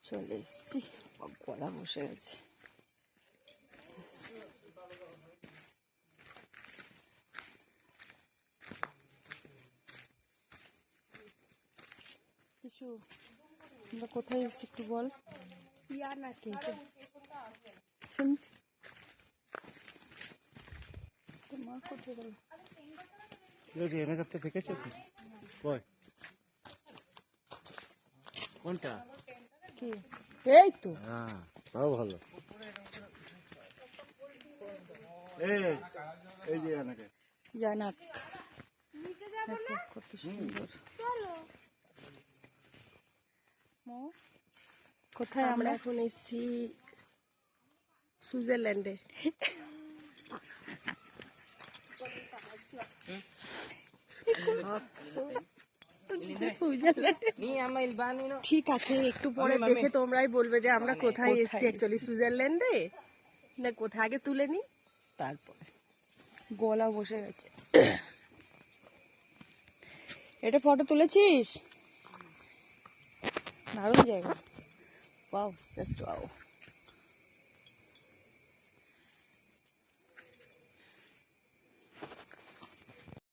চলে এসছি, গলা বসে গেছে। কিছু আমরা কোথায় এসছি একটু বল। ইয়ার নাকি শুনছি মা কোথায় গেল? মেকআপটা দেখেছো তো? কই কোনটা? কি এই তো হ্যাঁ, তাও ভালো। এই যে এনেকে জানাক কত সুন্দর। কোথায় আমরা আমরা? এখন এসেছি সুইজারল্যান্ডে। ঠিক আছে, একটু পরে দেখে তোমরাই বলবে যে আমরা কোথায় এসেছি অ্যাকচুয়ালি, সুইজারল্যান্ডে না কোথায়, আগে তুলে নি তারপরে। গলা বসে গেছে। এটা ফটো তুলেছিস? দারুণ জায়গা। Wow, just wow.